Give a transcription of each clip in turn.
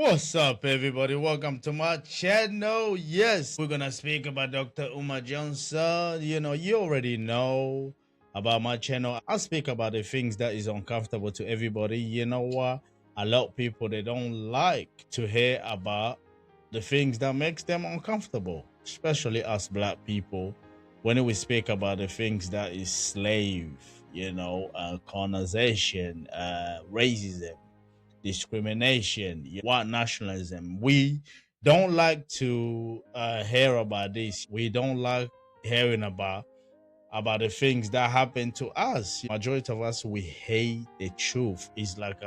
What's up, everybody? Welcome to my channel. Yes, we're gonna speak about Dr. Umar Johnson. You already know about my channel. I speak about the things that is uncomfortable to everybody. You know what? A lot of people they don't like to hear about the things that makes them uncomfortable, especially us black people. When we speak about the things that is slave, colonization, racism, discrimination, white nationalism. We don't like to hear about this. We don't like hearing about the things that happen to us. Majority of us, we hate the truth. It's like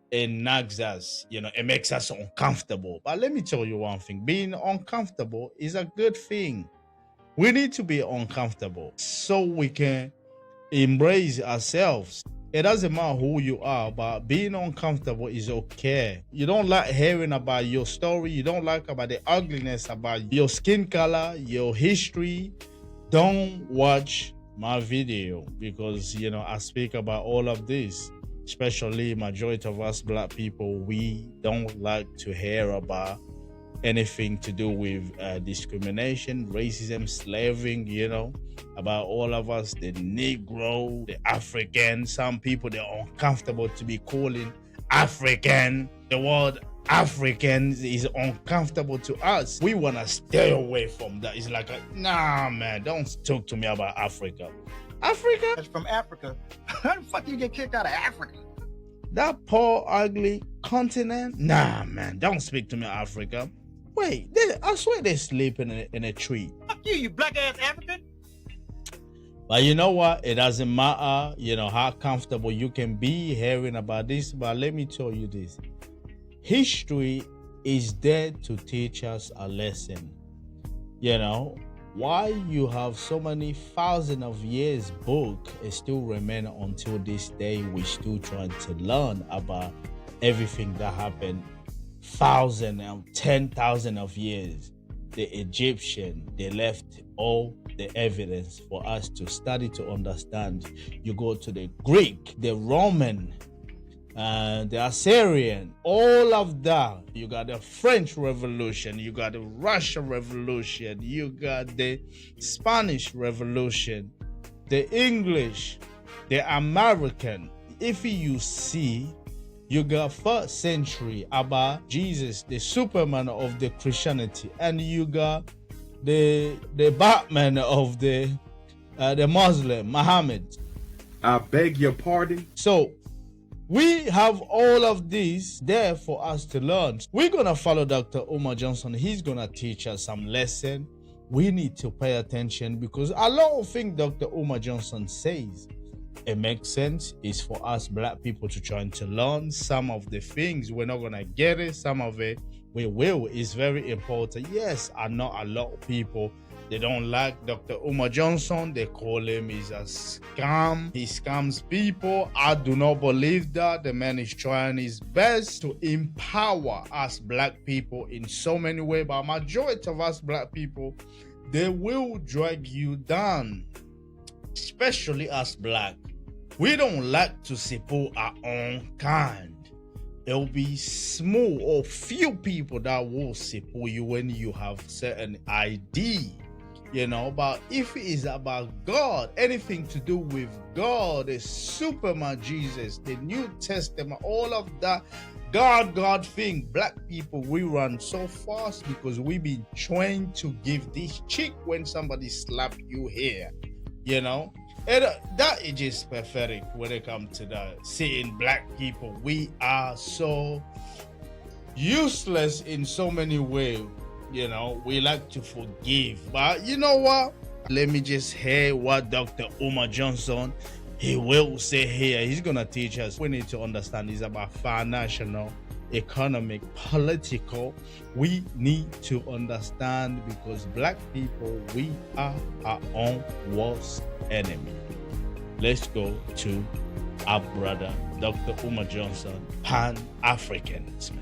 it nags us, it makes us uncomfortable. But let me tell you one thing: being uncomfortable is a good thing. We need to be uncomfortable so we can embrace ourselves. It doesn't matter who you are, but being uncomfortable is okay. You don't like hearing about your story, you don't like about the ugliness about your skin color, your history. Don't watch my video because I speak about all of this. Especially majority of us black people, we don't like to hear about anything to do with discrimination, racism, slaving, about all of us, the Negro, the African. Some people, they're uncomfortable to be calling African. The word African is uncomfortable to us. We want to stay away from that. It's like, nah, man, don't talk to me about Africa. Africa? That's from Africa. How the fuck you get kicked out of Africa? That poor, ugly continent? Nah, man, don't speak to me Africa. Wait, I swear they sleep in a tree. Fuck you, you black ass African. But you know what? It doesn't matter, how comfortable you can be hearing about this. But let me tell you this. History is there to teach us a lesson. Why you have so many thousands of years book, it still remain until this day. We still trying to learn about everything that happened 1,000 and 10,000 of years. The Egyptian, they left all the evidence for us to study, to understand. You go to the Greek, the Roman, the Assyrian, all of that. You got the French Revolution, you got the Russian Revolution, you got the Spanish Revolution, the English, the American. If you see, you got 1st century about Jesus, the Superman of the Christianity, and you got the Batman of the Muslim, Muhammad. I beg your pardon? So we have all of these there for us to learn. We're gonna follow Dr. Umar Johnson. He's gonna teach us some lesson. We need to pay attention because a lot of things Dr. Umar Johnson says, it makes sense. It's for us black people to try to learn. Some of the things we're not gonna get it, some of it we will. It's very important. Yes, I know a lot of people, they don't like Dr. Umar Johnson. They call him is a scam. He scams people. I do not believe that. The man is trying his best to empower us black people in so many ways, but majority of us black people, they will drag you down, especially us black. We don't like to support our own kind. There will be small or few people that will support you when you have certain ID, but if it is about God, anything to do with God, the Superman Jesus, the New Testament, all of that God thing, black people, we run so fast because we've been trained to give this cheek when somebody slap you here, And that is just pathetic when it comes to that. Seeing black people, we are so useless in so many ways. We like to forgive. But you know what? Let me just hear what Dr. Umar Johnson, he will say here. He's going to teach us. We need to understand it's about financial, economic, political. We need to understand because black people, we are our own worst enemy. Let's go to our brother, Dr. Umar Johnson, Pan-Africanism.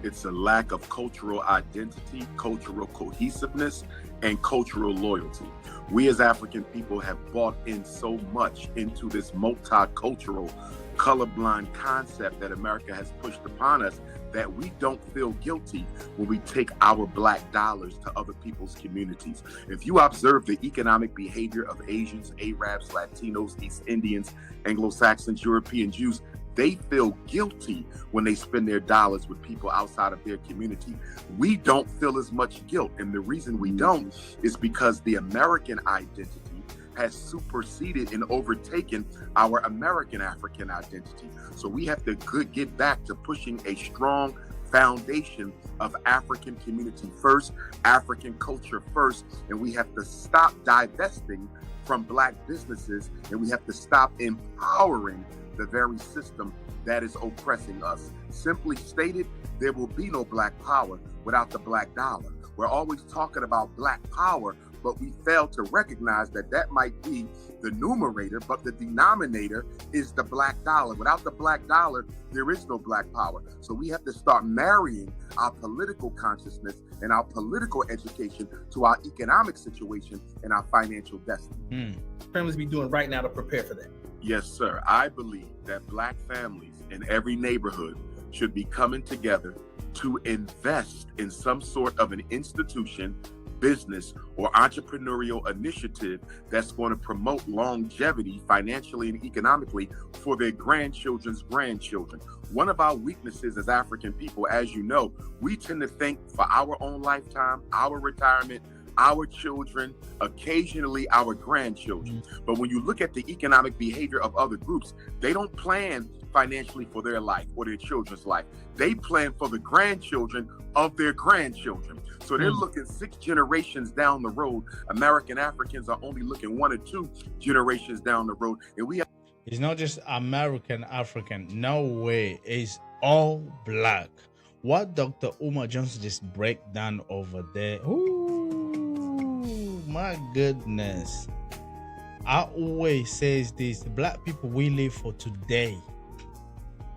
It's a lack of cultural identity, cultural cohesiveness, and cultural loyalty. We as African people have bought in so much into this multicultural, colorblind concept that America has pushed upon us that we don't feel guilty when we take our black dollars to other people's communities. If you observe the economic behavior of Asians, Arabs, Latinos, East Indians, Anglo-Saxons, European Jews, they feel guilty when they spend their dollars with people outside of their community. We don't feel as much guilt. And the reason we don't is because the American identity has superseded and overtaken our American African identity. So we have to get back to pushing a strong foundation of African community first, African culture first, and we have to stop divesting from black businesses, and we have to stop empowering the very system that is oppressing us. Simply stated, there will be no black power without the black dollar. We're always talking about black power, but we fail to recognize that that might be the numerator, but the denominator is the black dollar. Without the black dollar, there is no black power. So we have to start marrying our political consciousness and our political education to our economic situation and our financial destiny. Families be doing right now to prepare for that? Yes, sir. I believe that black families in every neighborhood should be coming together to invest in some sort of an institution, business, or entrepreneurial initiative that's going to promote longevity financially and economically for their grandchildren's grandchildren. One of our weaknesses as African people, as you know, we tend to think for our own lifetime, our retirement, our children, occasionally our grandchildren. But when you look at the economic behavior of other groups, they don't plan financially for their life or their children's life. They plan for the grandchildren of their grandchildren. So they're looking 6 generations down the road. American Africans are only looking 1 or 2 generations down the road. And we have— It's not just American African. No way. It's all black. What Dr. Umar Johnson just break down over there. Ooh, my goodness. I always says this. Black people, we live for today.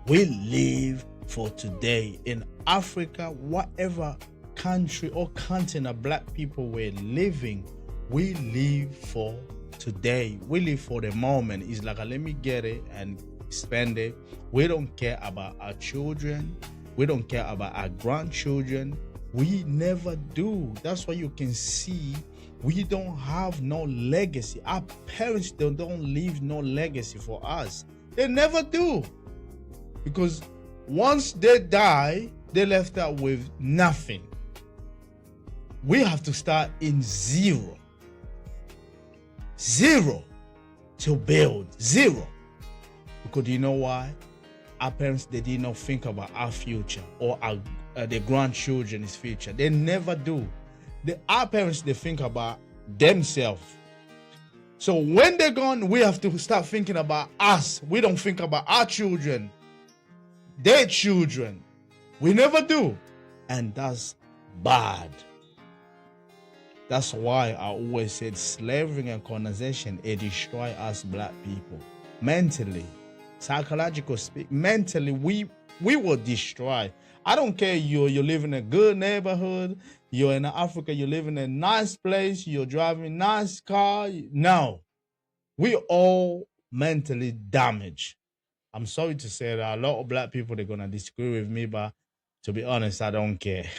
We live for today. In Africa, whatever country or continent black people were living, we live for today. We live for the moment. It's like, let me get it and spend it. We don't care about our children. We don't care about our grandchildren. We never do. That's why you can see we don't have no legacy. Our parents, they don't leave no legacy for us. They never do. Because once they die, they left out with nothing. We have to start in zero. Zero to build. Zero. Because you know why? Our parents, they did not think about our future or our the grandchildren's future. They never do. Our parents, they think about themselves. So when they're gone, we have to start thinking about us. We don't think about our children, their children. We never do. And that's bad. That's why I always said slavery and colonization, it destroy us black people. Mentally, psychological speak, mentally, we will destroy. I don't care you live in a good neighborhood, you're in Africa, you live in a nice place, you're driving a nice car. No, we all mentally damaged. I'm sorry to say that a lot of black people, they're gonna disagree with me, but to be honest, I don't care.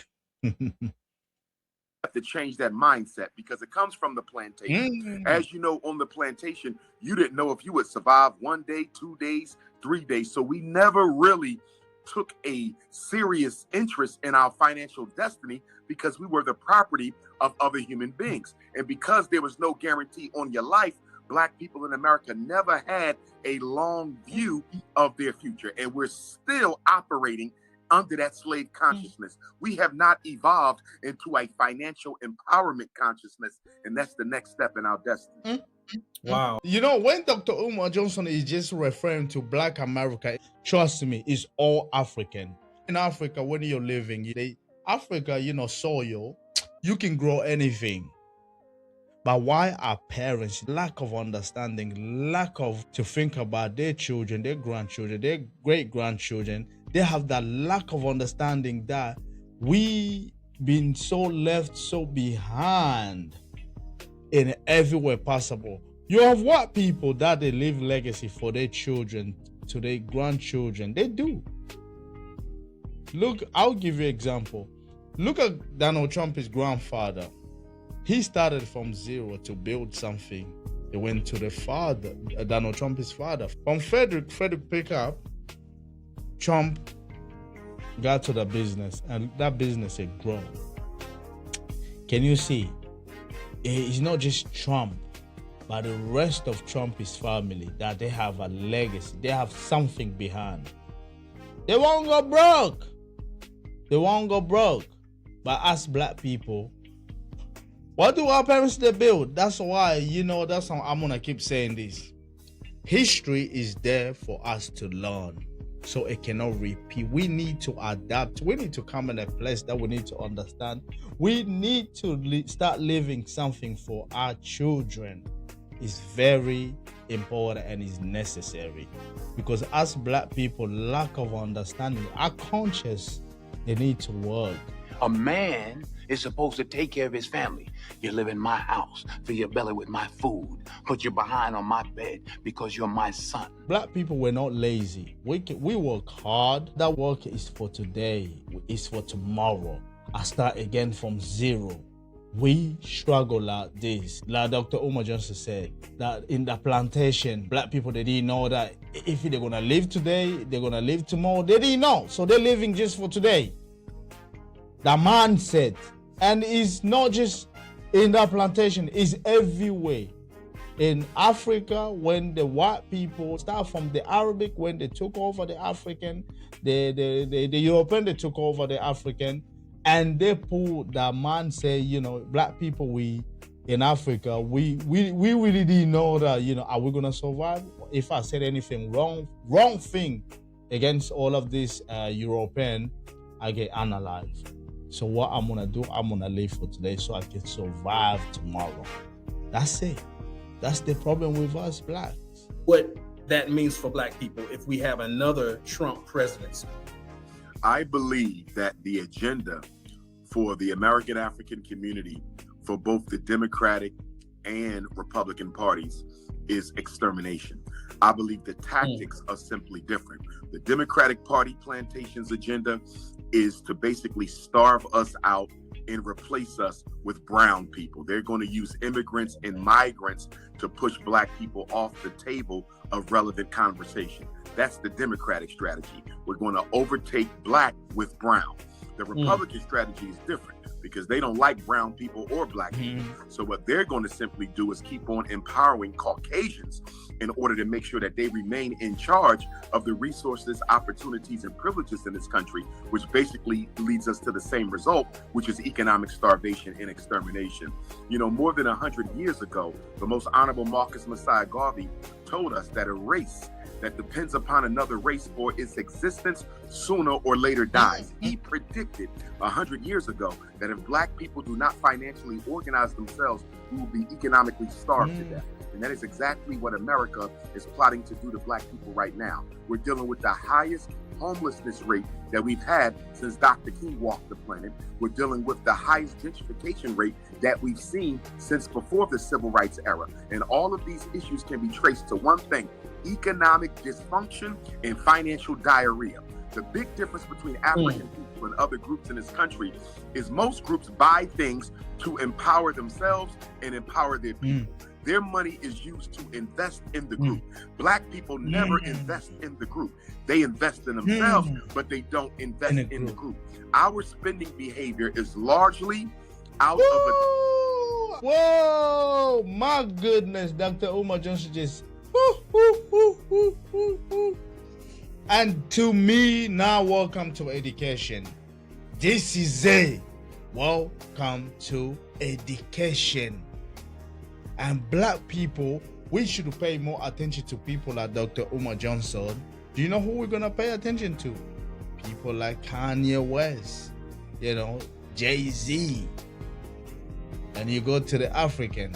Have to change that mindset because it comes from the plantation. As you know, on the plantation, you didn't know if you would survive 1 day, 2 days, 3 days. So we never really took a serious interest in our financial destiny because we were the property of other human beings. And because there was no guarantee on your life, black people in America never had a long view of their future. And we're still operating under that slave consciousness. We have not evolved into a financial empowerment consciousness, and that's the next step in our destiny. Wow. You know, when Dr. Umar Johnson is just referring to black America, trust me, it's all African. In Africa, when you're living, Africa, soil, you can grow anything. But why our parents, lack of understanding, lack of to think about their children, their grandchildren, their great-grandchildren, they have that lack of understanding that we been so left so behind in everywhere possible. You have what people that they leave legacy for their children, to their grandchildren. They do. Look, I'll give you an example. Look at Donald Trump's grandfather. He started from zero to build something. They went to the father, Donald Trump's father. From Frederick picked up, Trump got to the business, and that business had grown. Can you see? It's not just Trump, but the rest of Trump's family, that they have a legacy. They have something behind. They won't go broke. They won't go broke. But us black people, what do our parents they build? That's why, that's how I'm gonna keep saying this. History is there for us to learn, so it cannot repeat. We need to adapt. We need to come in a place that we need to understand. We need to start living something for our children. It's very important and is necessary, because us black people, lack of understanding, our conscious, they need to work. A man is supposed to take care of his family. You live in my house, fill your belly with my food, put your behind on my bed because you're my son. Black people, we're not lazy. We work hard. That work is for today, it's for tomorrow. I start again from zero. We struggle like this. Like Dr. Umar Johnson said, that in the plantation, black people, they didn't know that if they're gonna live today, they're gonna live tomorrow. They didn't know, so they're living just for today. The mindset, and it's not just in the plantation, it's everywhere. In Africa, when the white people start from the Arabic, when they took over the African, the European, they took over the African, and they put the mindset, black people, we in Africa, we really didn't know that, are we gonna survive? If I said anything wrong thing against all of this European, I get analyzed. So what I'm gonna do, I'm gonna live for today so I can survive tomorrow. That's it. That's the problem with us blacks. What that means for black people if we have another Trump presidency? I believe that the agenda for the American African community, for both the Democratic and Republican parties, is extermination. I believe the tactics are simply different. The Democratic Party plantation's agenda is to basically starve us out and replace us with brown people. They're going to use immigrants and migrants to push black people off the table of relevant conversation. That's the Democratic strategy. We're going to overtake black with brown. The Republican strategy is different, because they don't like brown people or black people. So what they're going to simply do is keep on empowering Caucasians in order to make sure that they remain in charge of the resources, opportunities, and privileges in this country, which basically leads us to the same result, which is economic starvation and extermination. More than 100 years ago, the most honorable Marcus Messiah Garvey told us that a race that depends upon another race for its existence sooner or later dies. He predicted 100 years ago that if black people do not financially organize themselves, we will be economically starved to death. And that is exactly what America is plotting to do to black people right now. We're dealing with the highest homelessness rate that we've had since Dr. King walked the planet. We're dealing with the highest gentrification rate that we've seen since before the civil rights era. And all of these issues can be traced to one thing: economic dysfunction and financial diarrhea. The big difference between African people and other groups in this country is most groups buy things to empower themselves and empower their people. Their money is used to invest in the group. Black people never invest in the group. They invest in themselves, but they don't invest in the group. Our spending behavior is largely out of a... Whoa, my goodness, Dr. Umar Johnson just... And to me, now welcome to education. This is a welcome to education. And black people, we should pay more attention to people like Dr. Umar Johnson. Do you know who we're gonna pay attention to? People like Kanye West, Jay-Z. And you go to the African,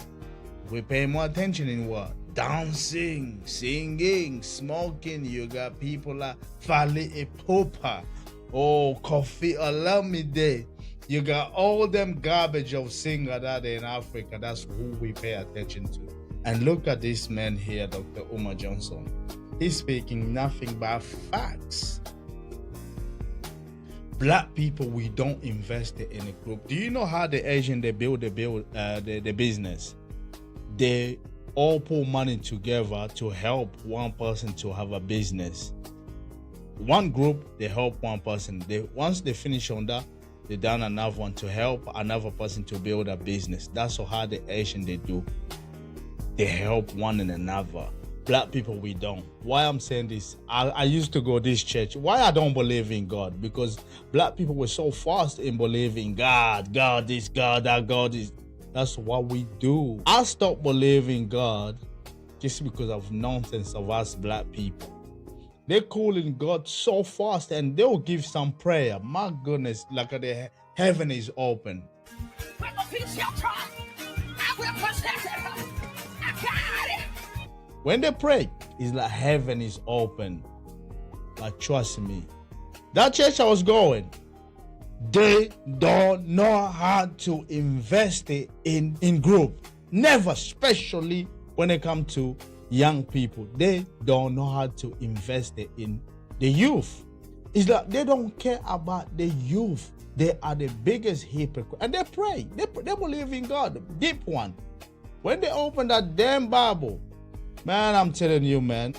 we pay more attention in what? Dancing, singing, smoking. You got people like Fali Ipupa, Kofi Olamide. You got all them garbage of singer that in Africa. That's who we pay attention to. And look at this man here, Dr. Umar Johnson. He's speaking nothing but facts. Black people, we don't invest in a group. Do you know how the Asian they build the business? They all put money together to help one person to have a business. One group, they help one person. Once they finish on that, they done another one to help another person to build a business. That's how the Asian they do. They help one and another. Black people, we don't. Why I'm saying this, I used to go to this church. Why I don't believe in God? Because black people were so fast in believing God this, God that, God is. That's what we do. I stopped believing God just because of nonsense of us black people. They're calling God so fast and they'll give some prayer. My goodness, like the heaven is open. When they pray, it's like heaven is open. But trust me, that church I was going, they don't know how to invest it in group. Never, especially when it comes to young people. They don't know how to invest it in the youth. It's like they don't care about the youth. They are the biggest hypocrite. And they pray. They believe in God, deep one. When they open that damn Bible, man, I'm telling you, man.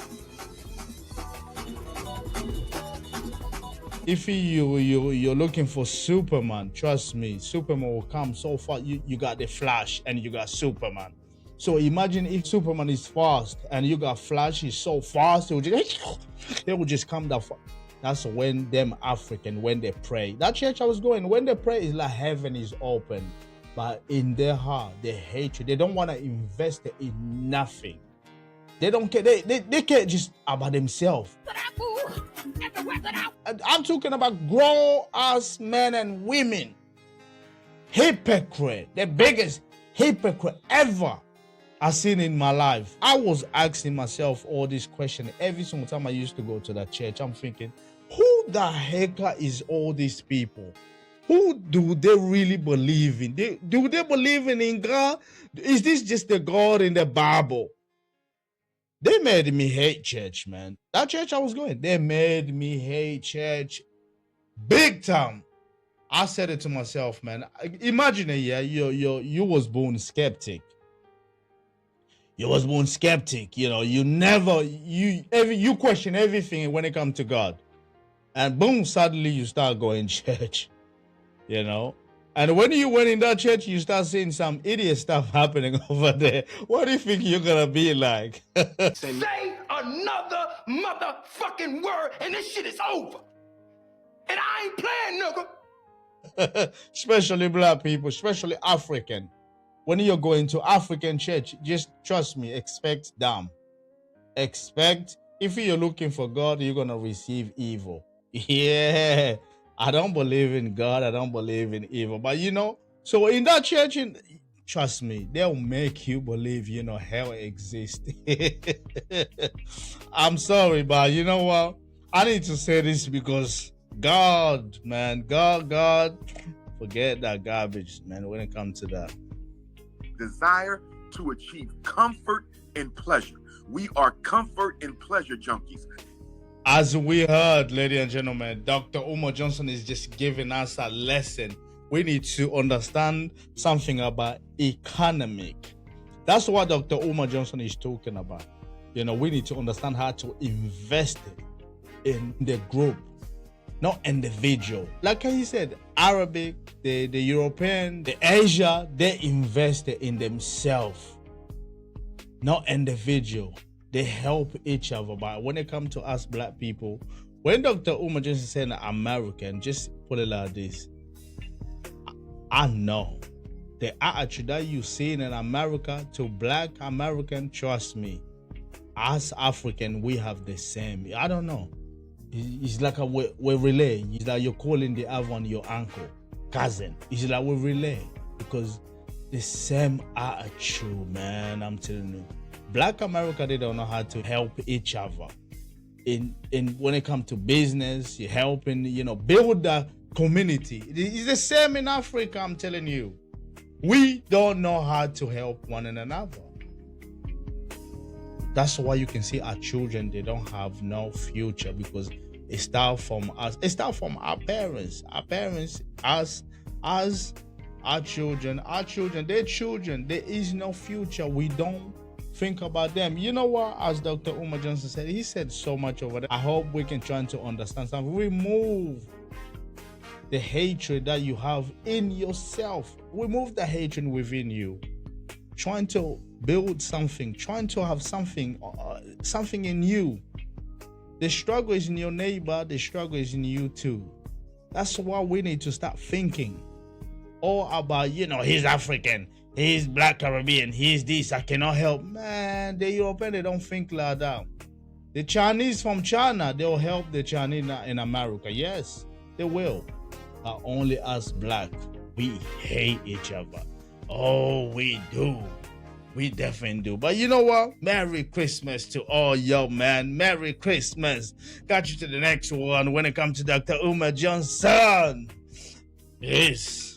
If you're looking for Superman, trust me, Superman will come so far. You got the Flash and you got Superman. So imagine if Superman is fast and you got Flash is so fast, they will just come that far. That's when them African, when they pray. That church I was going, when they pray, it's like heaven is open. But in their heart, they hate you. They don't want to invest in nothing. They don't care. They care just about themselves. I'm talking about grown-ass men and women. Hypocrite. The biggest hypocrite ever I've seen in my life. I was asking myself all these questions every single time I used to go to that church. I'm thinking, who the heck is all these people? Who do they really believe in? Do they believe in God? Is this just the God in the Bible? They made me hate church, man. That church I was going, they made me hate church big time. I said it to myself, man. Imagine it, yeah. You was born skeptic. You was born skeptic. You know, you question everything when it comes to God, and boom, suddenly you start going church. You know. And when you went in that church, you start seeing some idiot stuff happening over there. What do you think you're going to be like? Say another motherfucking word and this shit is over. And I ain't playing, nigga. Especially black people, especially African. When you're going to African church, just trust me, expect them. Expect, if you're looking for God, you're going to receive evil. Yeah. I don't believe in God. I don't believe in evil. But, so in that church, trust me, they'll make you believe, hell exists. I'm sorry, but you know what? I need to say this because God, man, God, forget that garbage, man, when it comes to that. Desire to achieve comfort and pleasure. We are comfort and pleasure junkies. As we heard, ladies and gentlemen, Dr. Umar Johnson is just giving us a lesson. We need to understand something about economic. That's what Dr. Umar Johnson is talking about. We need to understand how to invest in the group, not individual. Like he said, Arabic, the European, the Asia, they invest in themselves, not individual. They help each other. But when it comes to us black people, when Dr. Umar Johnson said American, just put it like this. I know the attitude that you see in America to black American, trust me, as African, we have the same. I don't know. It's like we relay. It's like you're calling the other one your uncle, cousin. It's like we relay because the same attitude, man. I'm telling you. Black America, they don't know how to help each other. In when it comes to business, you're helping, build the community. It's the same in Africa, I'm telling you. We don't know how to help one another. That's why you can see our children, they don't have no future because It starts from us. It starts from our parents. Our parents, us, our children, their children. There is no future. We don't think about them. You know what? As Dr. Umar Johnson said, he said so much over there. I hope we can try to understand something. Remove the hatred that you have in yourself. Remove the hatred within you. Trying to build something, trying to have something in you. The struggle is in your neighbor, the struggle is in you too. That's why we need to start thinking all about, he's African, he's Black Caribbean, he's this, I cannot help. Man, the European, they don't think like that. The Chinese from China, they'll help the Chinese in America. Yes, they will. But only us Black, we hate each other. Oh, we do. We definitely do. But you know what? Merry Christmas to all y'all, man. Merry Christmas. Got you to the next one when it comes to Dr. Umar Johnson. Peace.